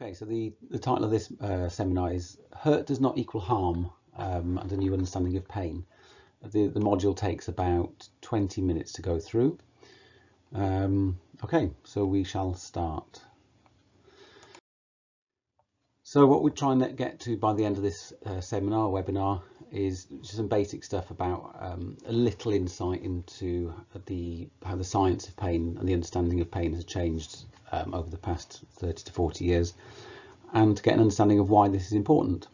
Okay, so the title of this seminar is Hurt Does Not Equal Harm, and a New Understanding of Pain. The module takes about 20 minutes to go through. Okay, so we shall start. So what we try and get to by the end of this webinar is just some basic stuff about a little insight into how the science of pain and the understanding of pain has changed over the past 30 to 40 years, and to get an understanding of why this is important.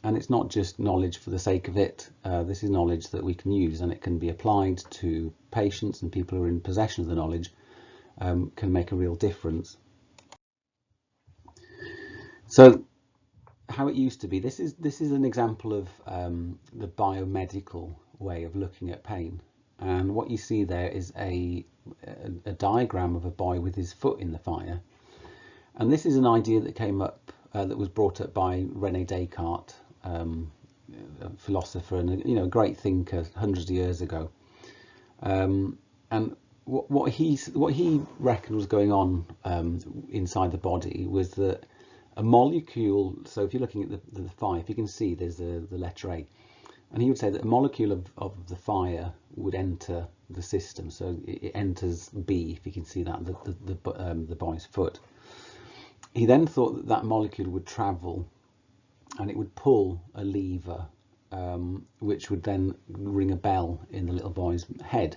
And it's not just knowledge for the sake of it. This is knowledge that we can use, and it can be applied to patients, and people who are in possession of the knowledge can make a real difference. So how it used to be, this is an example of the biomedical way of looking at pain. And what you see there is a diagram of a boy with his foot in the fire. And this is an idea that came up, that was brought up by René Descartes, a philosopher and a great thinker hundreds of years ago. And what he reckoned was going on inside the body was that a molecule, so if you're looking at the fire, if you can see there's the letter A, and he would say that a molecule of the fire would enter the system. So it enters B, if you can see that, the boy's foot. He then thought that that molecule would travel and it would pull a lever, which would then ring a bell in the little boy's head.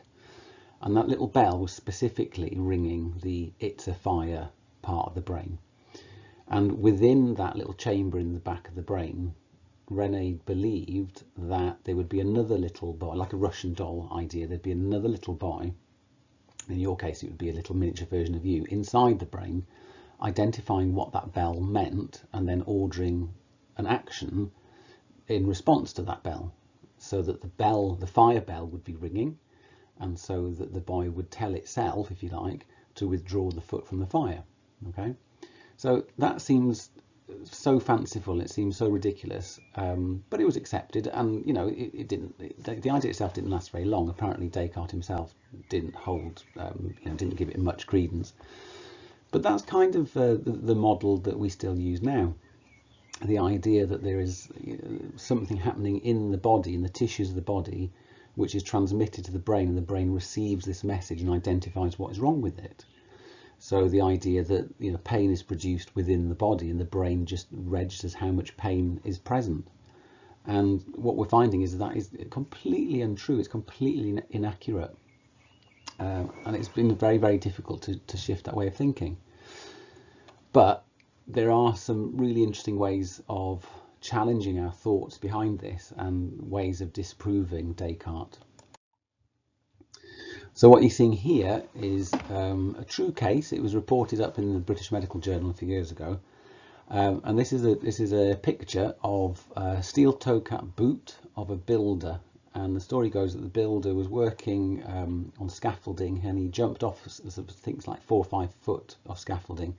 And that little bell was specifically ringing the "it's a fire" part of the brain. And within that little chamber in the back of the brain, René believed that there would be another little boy, like a Russian doll idea. There'd be another little boy, in your case it would be a little miniature version of you, inside the brain, identifying what that bell meant and then ordering an action in response to that bell, so that the fire bell would be ringing, and so that the boy would tell itself, if you like, to withdraw the foot from the fire. Okay, so that seems so fanciful, it seems so ridiculous, but it was accepted, and the idea itself didn't last very long. Apparently Descartes himself didn't didn't give it much credence. But that's kind of the model that we still use now. The idea that there is something happening in the body, in the tissues of the body, which is transmitted to the brain, and the brain receives this message and identifies what is wrong with it. So the idea that pain is produced within the body, and the brain just registers how much pain is present. And what we're finding is that is completely untrue. It's completely inaccurate. And it's been very, very difficult to shift that way of thinking. But there are some really interesting ways of challenging our thoughts behind this, and ways of disproving Descartes. So what you're seeing here is a true case. It was reported up in the British Medical Journal a few years ago. And this is a picture of a steel toe cap boot of a builder. And the story goes that the builder was working on scaffolding, and he jumped off things like 4 or 5 foot of scaffolding.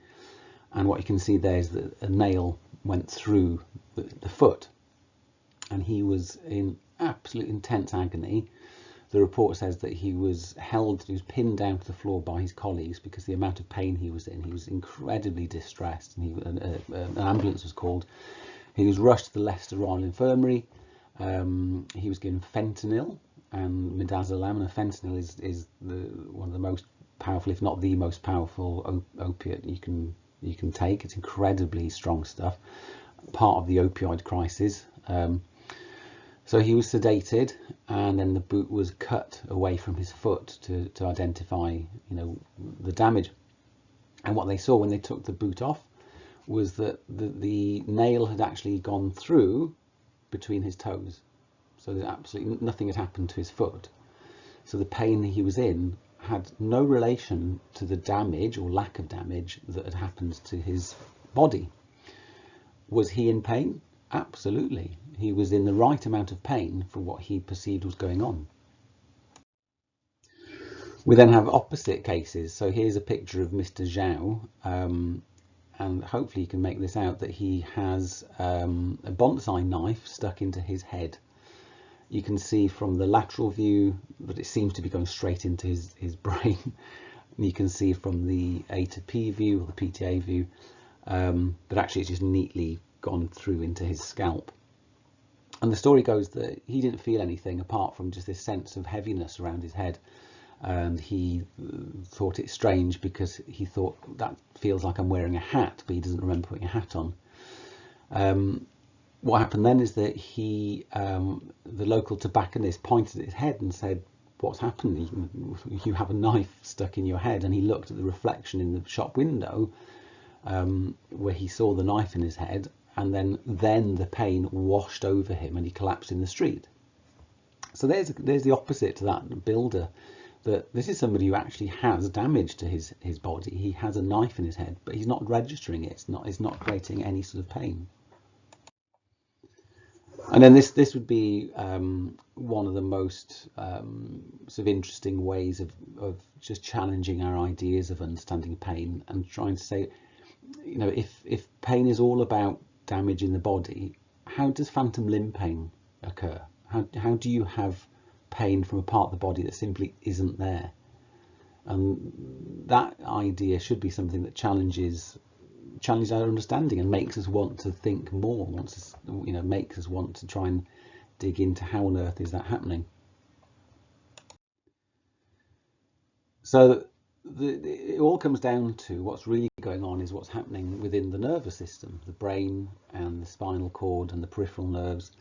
And what you can see there is that a nail went through the foot, and he was in absolute intense agony. The report says that he was pinned down to the floor by his colleagues because the amount of pain he was in. He was incredibly distressed, and an ambulance was called. He was rushed to the Leicester Royal Infirmary. He was given fentanyl and midazolam, and fentanyl is one of the most powerful, if not the most powerful opiate you can take. It's incredibly strong stuff, part of the opioid crisis. So he was sedated, and then the boot was cut away from his foot to identify the damage. And what they saw when they took the boot off was that the nail had actually gone through between his toes, so that absolutely nothing had happened to his foot. So the pain he was in had no relation to the damage or lack of damage that had happened to his body. Was he in pain? Absolutely. He was in the right amount of pain for what he perceived was going on. We then have opposite cases. So here's a picture of Mr. Zhao, and hopefully you can make this out, that he has a bonsai knife stuck into his head. You can see from the lateral view that it seems to be going straight into his brain. You can see from the A to P view, or the PTA view, but actually it's just neatly gone through into his scalp. And the story goes that he didn't feel anything apart from just this sense of heaviness around his head. And he thought it strange because he thought, that feels like I'm wearing a hat, but he doesn't remember putting a hat on. What happened then is that the local tobacconist pointed at his head and said, "What's happened? You have a knife stuck in your head." And he looked at the reflection in the shop window, where he saw the knife in his head, and then the pain washed over him and he collapsed in the street. So there's the opposite to that builder. That this is somebody who actually has damage to his body. He has a knife in his head, but he's not registering it. It's not creating any sort of pain. And then this would be one of the most sort of interesting ways of just challenging our ideas of understanding pain, and trying to say, you know, if pain is all about damage in the body, how does phantom limb pain occur? How do you have pain from a part of the body that simply isn't there? And that idea should be something that challenges our understanding and makes us want to think more, makes us want to try and dig into how on earth is that happening. So it all comes down to what's really going on is what's happening within the nervous system, the brain and the spinal cord and the peripheral nerves.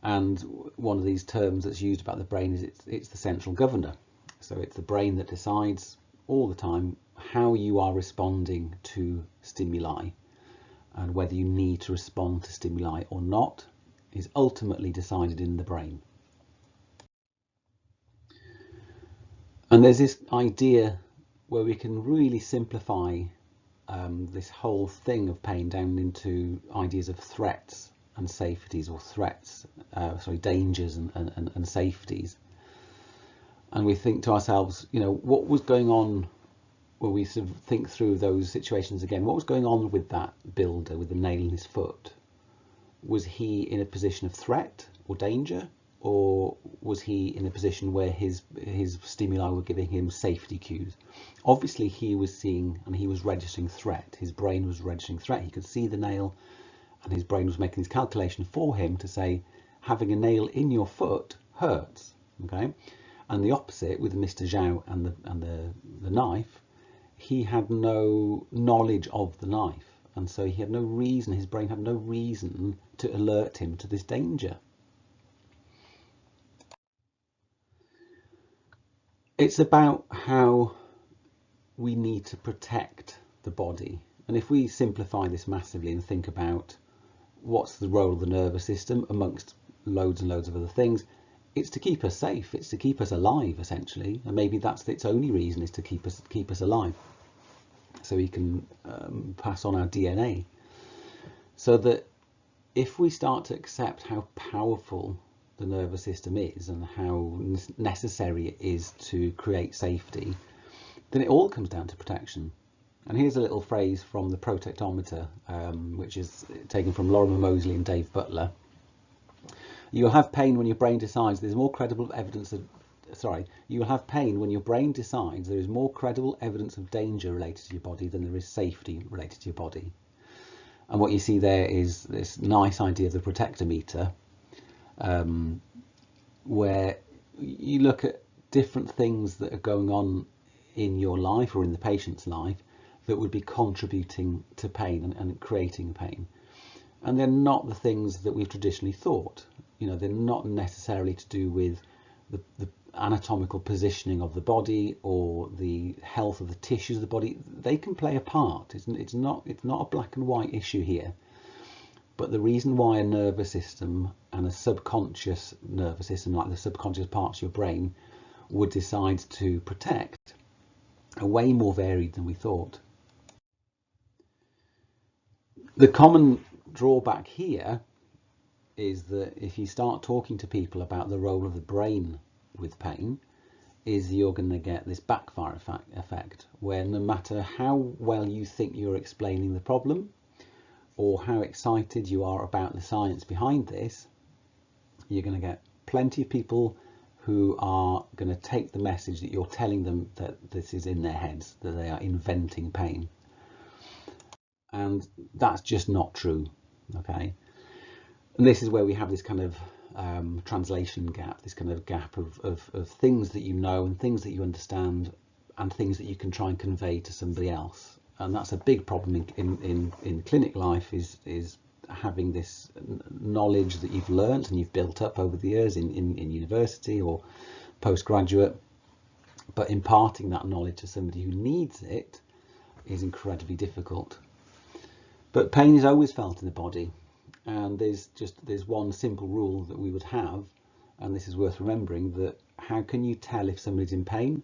And one of these terms that's used about the brain is it's the central governor. So it's the brain that decides all the time how you are responding to stimuli, and whether you need to respond to stimuli or not is ultimately decided in the brain. And there's this idea where we can really simplify this whole thing of pain down into ideas of threats and safeties, or dangers and safeties. And we think to ourselves, you know, what was going on when we sort of think through those situations again? What was going on with that builder with the nail in his foot? Was he in a position of threat or danger, or was he in a position where his stimuli were giving him safety cues? Obviously he was seeing and he was registering threat. His brain was registering threat. He could see the nail, and his brain was making this calculation for him to say, having a nail in your foot hurts. Okay, and the opposite with Mr. Zhao and the knife, he had no knowledge of the knife, and so he had no reason, his brain had no reason to alert him to this danger. It's about how we need to protect the body. And if we simplify this massively and think about what's the role of the nervous system amongst loads and loads of other things, it's to keep us safe, it's to keep us alive essentially, and maybe that's its only reason, is to keep us alive, so we can pass on our DNA. So that if we start to accept how powerful the nervous system is and how necessary it is to create safety, then it all comes down to protection. And here's a little phrase from the Protectometer, which is taken from Lorimer Moseley and Dave Butler. You'll have pain when your brain decides there's more credible evidence of you will have pain when your brain decides there is more credible evidence of danger related to your body than there is safety related to your body. And what you see there is this nice idea of the protectometer, where you look at different things that are going on in your life or in the patient's life that would be contributing to pain and creating pain. And they're not the things that we've traditionally thought. You know, they're not necessarily to do with the anatomical positioning of the body or the health of the tissues of the body. They can play a part. It's not a black and white issue here. But the reason why a nervous system and a subconscious nervous system, like the subconscious parts of your brain, would decide to protect are way more varied than we thought. The common drawback here is that if you start talking to people about the role of the brain with pain, is you're going to get this backfire effect where no matter how well you think you're explaining the problem or how excited you are about the science behind this, you're going to get plenty of people who are going to take the message that you're telling them that this is in their heads, that they are inventing pain. And that's just not true. Okay, and this is where we have this kind of translation gap, this kind of gap of things that you know and things that you understand and things that you can try and convey to somebody else. And that's a big problem in clinic life, is having this knowledge that you've learnt and you've built up over the years in university or postgraduate, but imparting that knowledge to somebody who needs it is incredibly difficult. But pain is always felt in the body, and there's one simple rule that we would have, and this is worth remembering, that how can you tell if somebody's in pain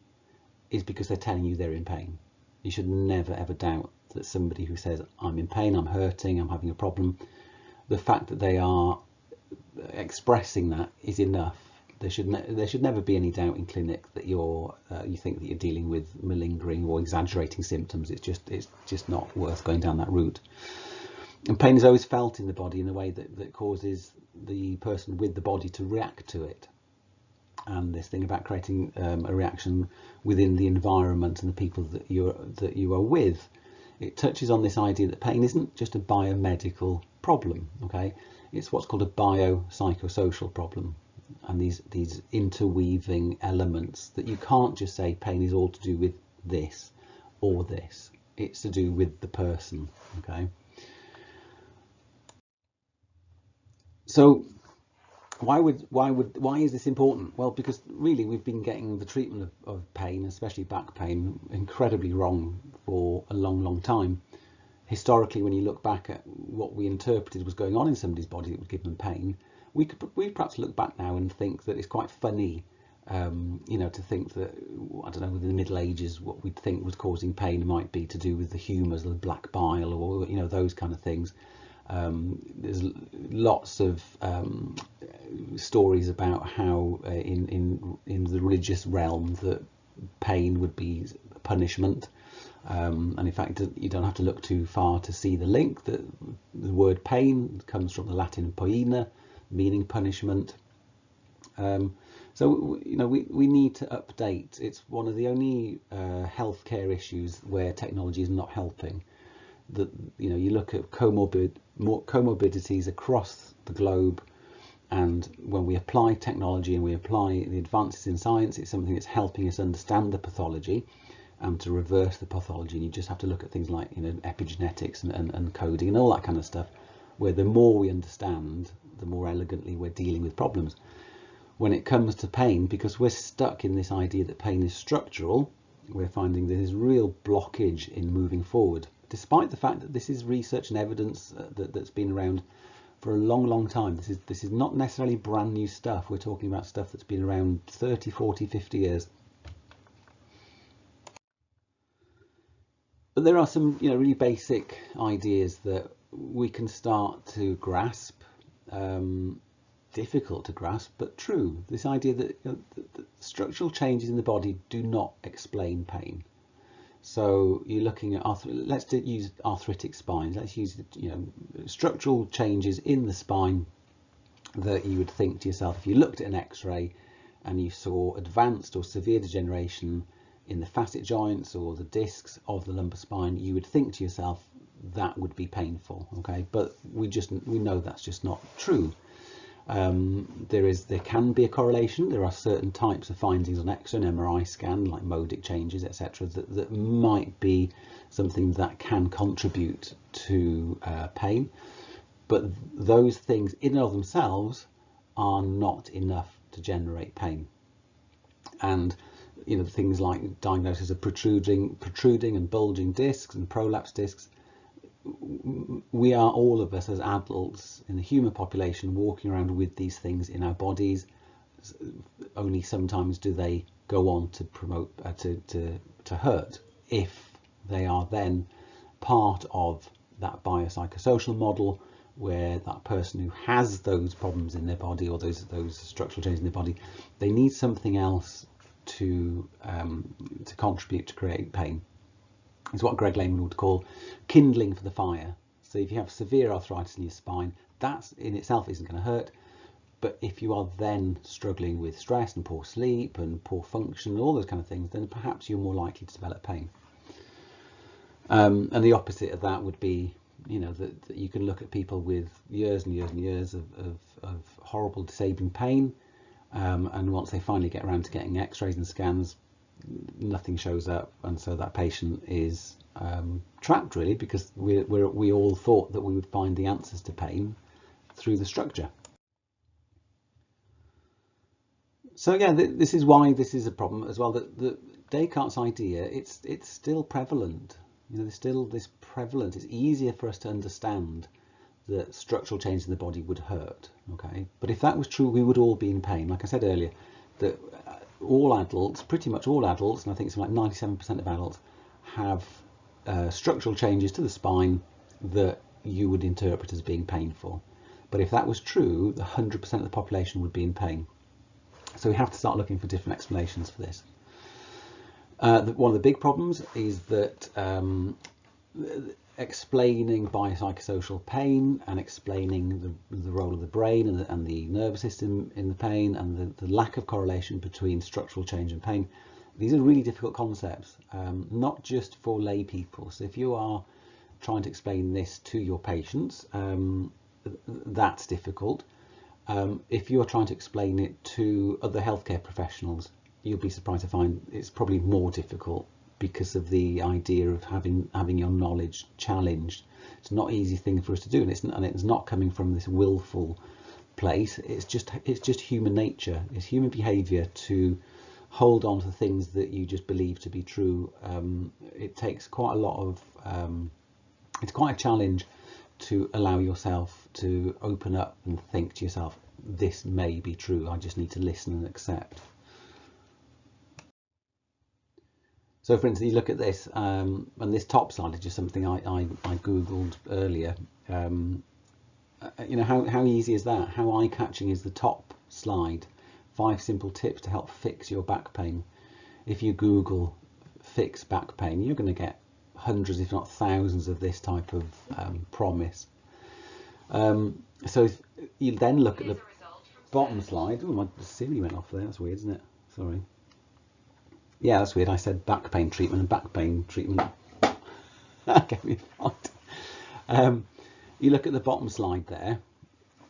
is because they're telling you they're in pain. You should never ever doubt that somebody who says, I'm in pain, I'm hurting, I'm having a problem, the fact that they are expressing that is enough. There should never be any doubt in clinic that you think that you're dealing with malingering or exaggerating symptoms. It's just not worth going down that route. And pain is always felt in the body in a way that causes the person with the body to react to it. And this thing about creating a reaction within the environment and the people that you are with, it touches on this idea that pain isn't just a biomedical problem. Okay, it's what's called a biopsychosocial problem, and these interweaving elements that you can't just say pain is all to do with this or this. It's to do with the person. Okay, so why is this important? Well, because really we've been getting the treatment of pain, especially back pain, incredibly wrong for a long time. Historically, when you look back at what we interpreted was going on in somebody's body that would give them pain, we perhaps look back now and think that it's quite funny, to think that, I don't know, within the Middle Ages, what we'd think was causing pain might be to do with the humours, the black bile, or those kind of things. There's lots of stories about how in the religious realm that pain would be punishment, and in fact you don't have to look too far to see the link. That the word pain comes from the Latin poena, meaning punishment. So we need to update. It's one of the only healthcare issues where technology is not helping. That you look at comorbidities across the globe, and when we apply technology and we apply the advances in science, it's something that's helping us understand the pathology and to reverse the pathology. And you just have to look at things like epigenetics and coding and all that kind of stuff, where the more we understand, the more elegantly we're dealing with problems. When it comes to pain, because we're stuck in this idea that pain is structural, we're finding there's real blockage in moving forward, despite the fact that this is research and evidence that's been around for a long time. This is not necessarily brand new stuff. We're talking about stuff that's been around 30, 40, 50 years. But there are some really basic ideas that we can start to grasp. Difficult to grasp, but true. This idea that structural changes in the body do not explain pain. So you're looking at let's use arthritic spines. Let's use structural changes in the spine that you would think to yourself, if you looked at an X-ray and you saw advanced or severe degeneration in the facet joints or the discs of the lumbar spine, you would think to yourself that would be painful. Okay, but we know that's just not true. There can be a correlation. There are certain types of findings on X-ray and MRI scan, like modic changes, etc., that might be something that can contribute to pain. But those things in and of themselves are not enough to generate pain. And things like diagnosis of protruding and bulging discs and prolapse discs. We are, all of us as adults in the human population, walking around with these things in our bodies. Only sometimes do they go on to promote to hurt, if they are then part of that biopsychosocial model where that person who has those problems in their body or those structural changes in their body, they need something else to contribute to create pain. It's what Greg Lehman would call kindling for the fire. So if you have severe arthritis in your spine, that in itself isn't going to hurt. But if you are then struggling with stress and poor sleep and poor function and all those kind of things, then perhaps you're more likely to develop pain. And the opposite of that would be, that you can look at people with years and years and years of horrible disabling pain, and once they finally get around to getting x-rays and scans, nothing shows up, and so that patient is trapped, really, because we all thought that we would find the answers to pain through the structure. So yeah, this is why this is a problem as well. That Descartes' idea, it's still prevalent. There's still this prevalent. It's easier for us to understand that structural change in the body would hurt. Okay, but if that was true, we would all be in pain. Like I said earlier, that all adults, pretty much all adults, and I think something like 97% of adults, have structural changes to the spine that you would interpret as being painful. But if that was true, 100% of the population would be in pain. So we have to start looking for different explanations for this. One of the big problems is that explaining biopsychosocial pain and explaining the role of the brain and the nervous system in the pain, and the lack of correlation between structural change and pain, these are really difficult concepts, not just for lay people. So if you are trying to explain this to your patients, that's difficult. If you're trying to explain it to other healthcare professionals, you'll be surprised to find it's probably more difficult, because of the idea of having your knowledge challenged. It's not an easy thing for us to do, and it's not coming from this willful place. It's just human nature. It's human behaviour to hold on to things that you just believe to be true. It takes quite a lot of it's quite a challenge to allow yourself to open up and think to yourself, this may be true, I just need to listen and accept. So for instance, you look at this, and this top slide is just something I googled earlier. How easy is that? How eye-catching is the top slide? 5 simple tips to help fix your back pain. If you Google fix back pain, you're going to get hundreds, if not thousands, of this type of promise. So if you then look at the bottom slide, oh, my Siri went off there. That's weird, isn't it? Sorry. Yeah, that's weird. I said back pain treatment and back pain treatment. That gave me a fight. You look at the bottom slide there,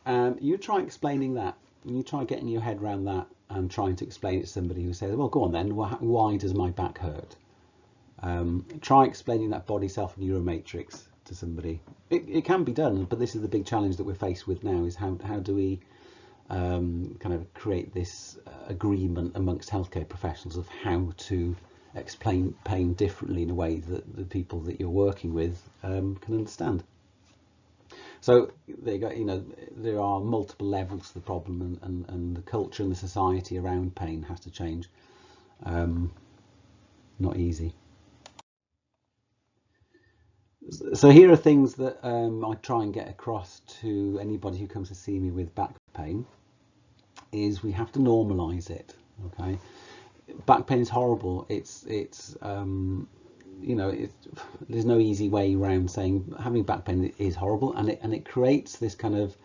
and you try explaining that. And you try getting your head around that and trying to explain it to somebody who says, well, go on then, why does my back hurt? Try explaining that body self neural matrix to somebody. It can be done, but this is the big challenge that we're faced with now, is how do we kind of create this agreement amongst healthcare professionals of how to explain pain differently in a way that the people that you're working with can understand. So there you go. There are multiple levels to the problem, and the culture and the society around pain has to change. Not easy. So here are things that I try and get across to anybody who comes to see me with back pain, is we have to normalize it. Okay, back pain is horrible. There's no easy way around saying having back pain is horrible, and it creates this kind of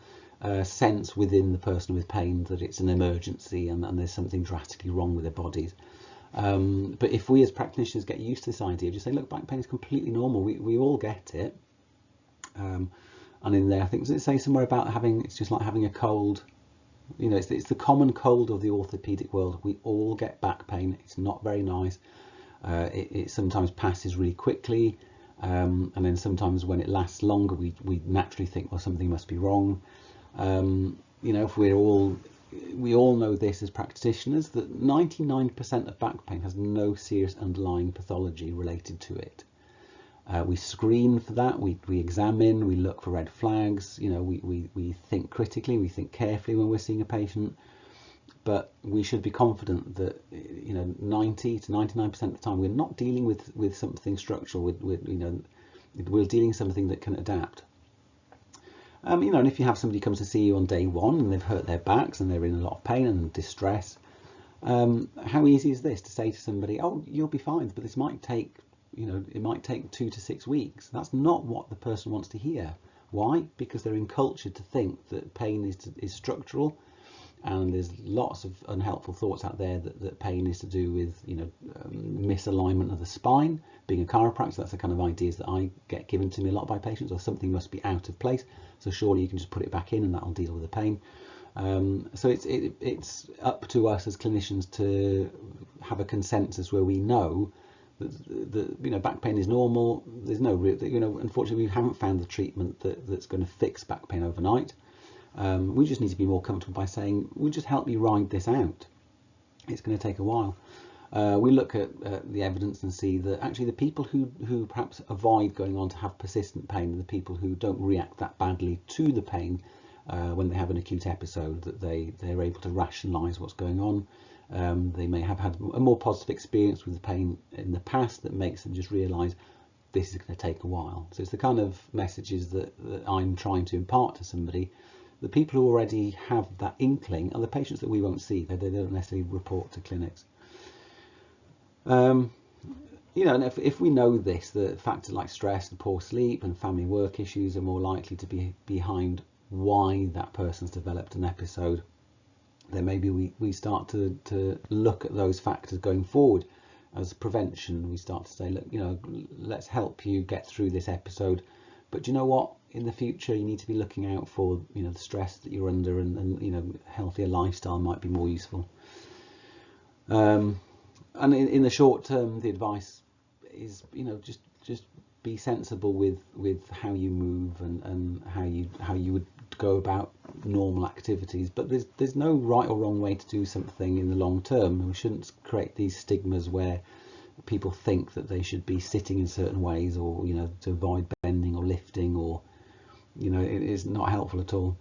sense within the person with pain that it's an emergency and there's something drastically wrong with their bodies. But if we as practitioners get used to this idea, just say, look, back pain is completely normal. We all get it. And in there, I think, does it say somewhere about it's just like having a cold? It's the common cold of the orthopedic world. We all get back pain. It's not very nice. It sometimes passes really quickly, and then sometimes when it lasts longer, we naturally think, well, something must be wrong. If we all know this as practitioners, that 99% of back pain has no serious underlying pathology related to it. We screen for that, we examine, we look for red flags, we think critically, we think carefully when we're seeing a patient, but we should be confident that 90 to 99% of the time we're not dealing with something structural, we're dealing with something that can adapt. And if you have somebody comes to see you on day one and they've hurt their backs and they're in a lot of pain and distress, how easy is this to say to somebody, oh, you'll be fine, but this might take, it might take 2 to 6 weeks. That's not what the person wants to hear. Why? Because they're encultured to think that pain is structural, And there's lots of unhelpful thoughts out there that pain is to do with, misalignment of the spine. Being a chiropractor, that's the kind of ideas that I get given to me a lot by patients, or something must be out of place, so surely you can just put it back in and that'll deal with the pain. So it's up to us as clinicians to have a consensus where we know that back pain is normal. There's no real, unfortunately we haven't found the treatment that's going to fix back pain overnight. We just need to be more comfortable by saying, we'll just help you ride this out. It's going to take a while. We look at the evidence and see that actually the people who perhaps avoid going on to have persistent pain are the people who don't react that badly to the pain when they have an acute episode, that they're able to rationalise what's going on. They may have had a more positive experience with the pain in the past that makes them just realise this is going to take a while. So it's the kind of messages that I'm trying to impart to somebody. The people who already have that inkling are the patients that we won't see. They don't necessarily report to clinics. And if we know this, that factors like stress and poor sleep and family work issues are more likely to be behind why that person's developed an episode, then maybe we start to look at those factors going forward as prevention. We start to say, look, let's help you get through this episode, but you know what? In the future, you need to be looking out for the stress that you're under, and healthier lifestyle might be more useful. And in the short term, the advice is just be sensible with how you move and how you would go about normal activities. But there's no right or wrong way to do something in the long term. We shouldn't create these stigmas where people think that they should be sitting in certain ways, or to avoid bending or lifting, or it is not helpful at all.